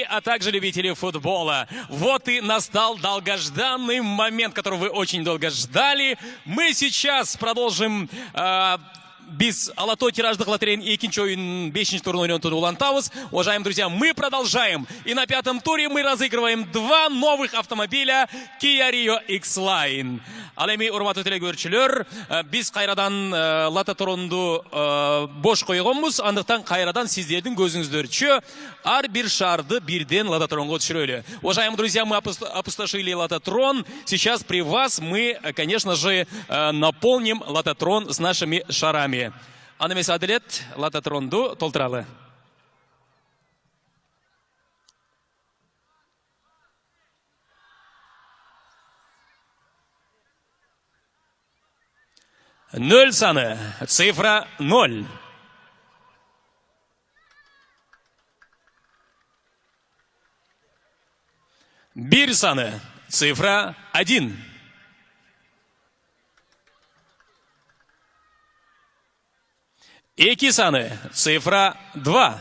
а также любители футбола. Вот и настал долгожданный момент, который вы очень долго ждали. Мы сейчас продолжим без алато тираждық лотерейн екінші ойын 5-ші турын ойнауды улантауыз. Уважаемые друзья, мы продолжаем. И на 5-м туре мы разыгрываем 2 новых автомобиля Kia Rio X-Line. Алеми урматтуу телекөрүүчүлөр, биз кайрадан лото турунду бош койгонбуз. Андыктан кайрадан сиздердин көзүңүздөрчө ар бир шарды бирден лототронго түшүрөлү. Уважаемые друзья, мы опустошили лототрон. Сейчас при вас мы, конечно же, наполним лототрон с нашими шарами. Анамес Аделет, лототронду толтыралы. Ноль саны, цифра 0. Бир саны, цифра 1. Эки саны, цифра 2.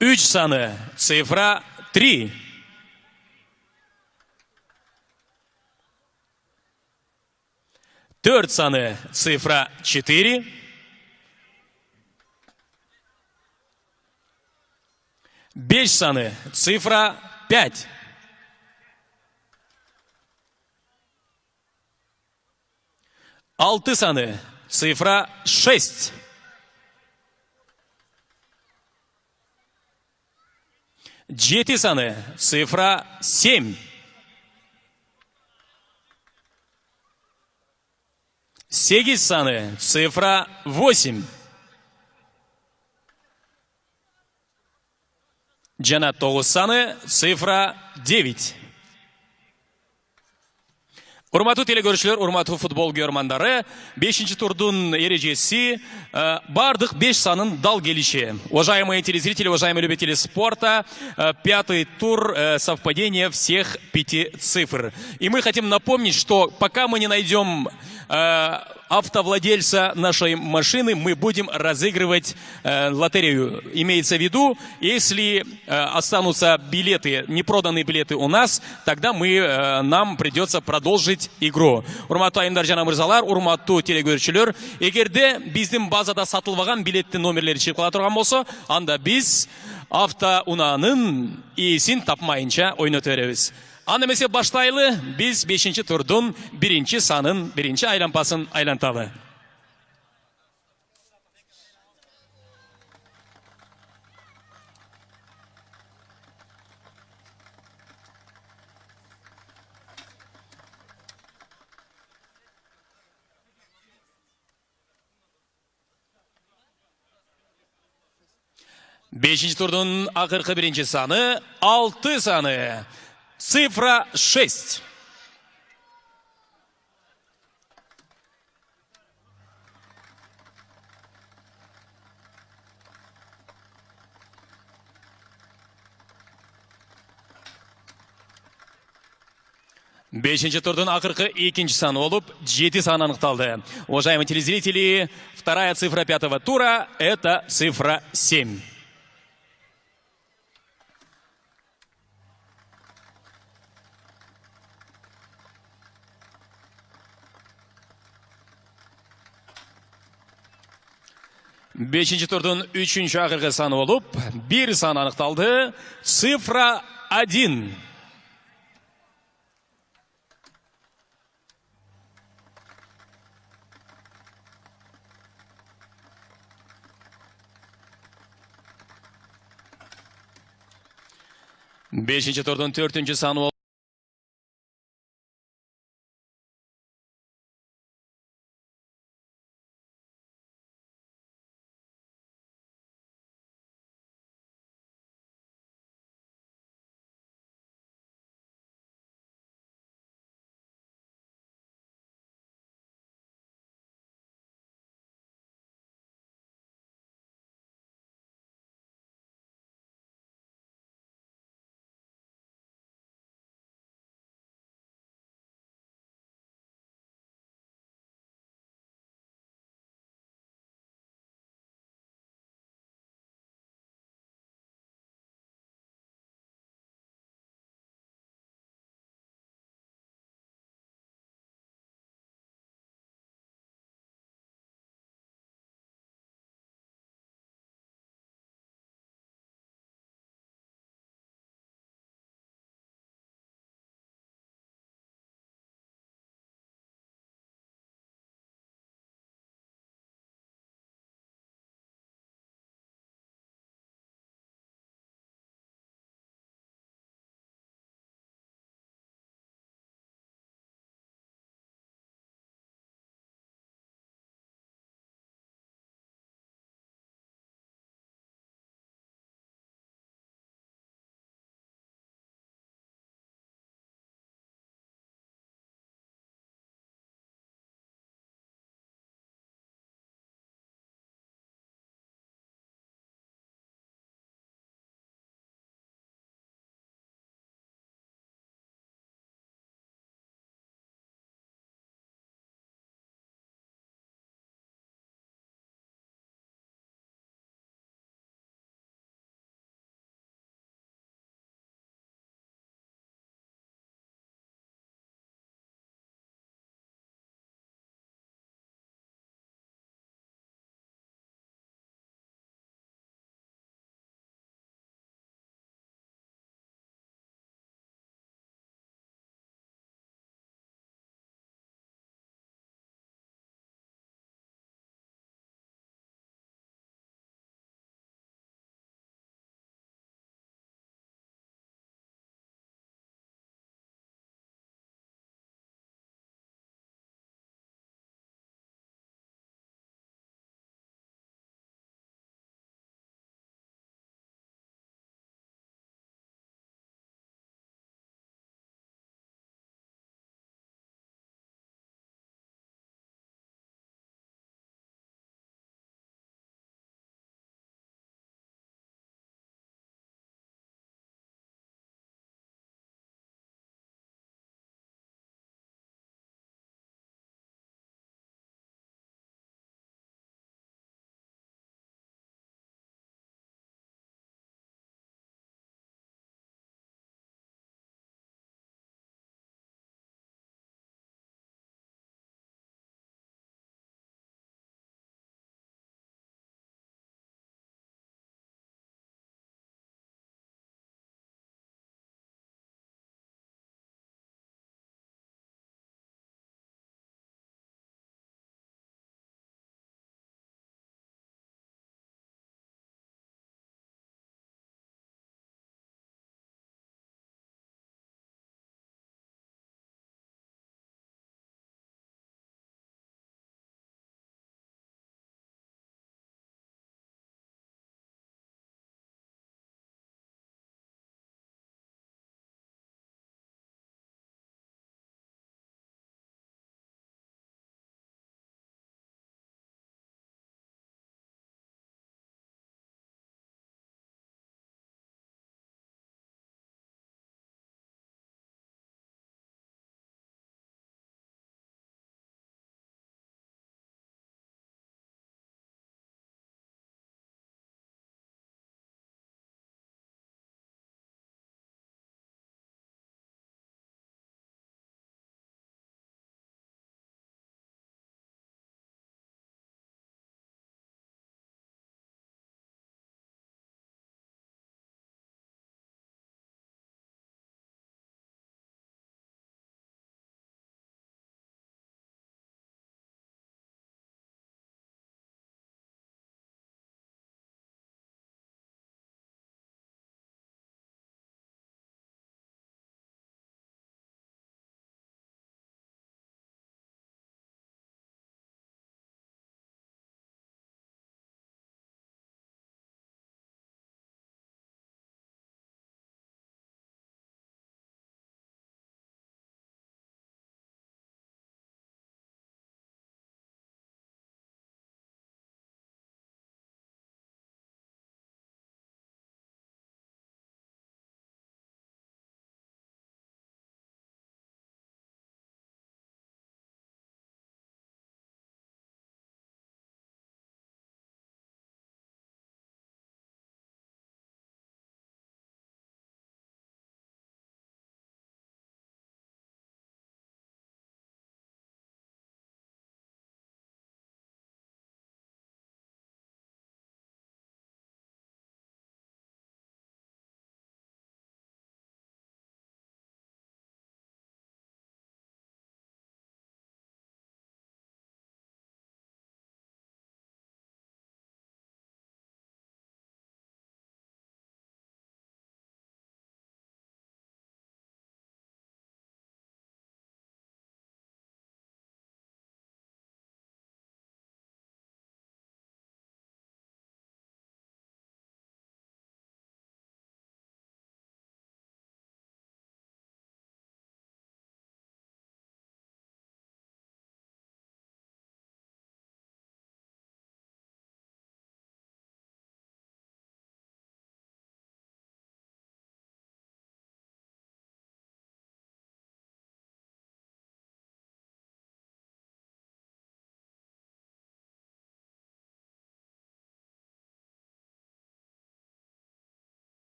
Үч саны, цифра 3. Төрт саны, цифра 4. Беш саны, цифра 5. Алты саны, цифра 6. Жети саны, цифра 7. Сегиз саны, цифра 8. Жана тогуз саны, цифра 9. Урматтуу телекөрүүчүлөр, урматтуу футбол көрмандары, 5-ші турдун эрежеси бардык 5 санын дал келиши. Уважаемые телезрители, уважаемые любители спорта, 5-й тур совпадение всех 5 цифр. И мы хотим напомнить, что пока мы не найдем автовладельца нашей машины, мы будем разыгрывать лотерею. Имеется в виду, если останутся билеты, непроданные билеты у нас, тогда нам придется продолжить игру. Урматтуу айымдар жана мырзалар, урматтуу телекөрүүчүлөр, эгерде биздин базада сатылбаган билеттин номерлери чыгып кала турган болсо, анда биз автоунаанын ээсин тапмайынча ойното беребиз. Аны эмесе баштайлы, биз 5-ші турдун 1-ші санын, 1-ші айлампасын айланталы. Бешинчи турдун акыркы 1-ші саны, 6 саны. Цифра 6. Бешинчи турдун акыркы 2-ші саны болуп, 7 саны аныкталды. Уважаемые телезрители, вторая цифра 5-го тура – это цифра 7. Бешинчи турдун 3-чү акыркы саны болуп, 1 саны аныкталды. Цифра 1. Бешинчи турдун 4-чү саны